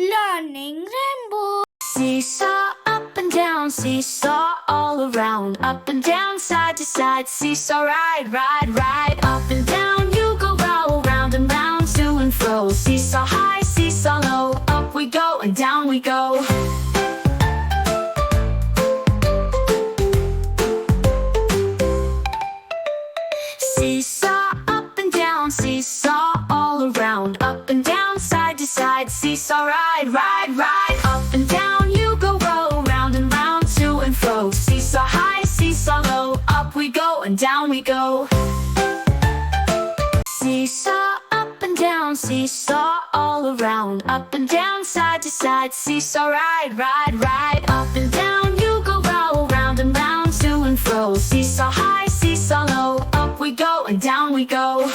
Learning rainbow. Seesaw up and down, seesaw all around, up and down, side to side, seesaw ride, ride, ride. Up and down you go, roll round and round, to and fro. Seesaw high, seesaw low, up we go and down we go. Seesaw up and down, seesaw all around, up and down, side to side, seesaw ride, ride, ride. Up and down you go, roll round and round, to and fro. Seesaw high, seesaw low, up we go and down we go. Seesaw up and down, seesaw all around, up and down, side to side, seesaw ride, ride, ride. Up and down you go, roll round and round, to and fro. Seesaw high, seesaw low, up we go and down we go.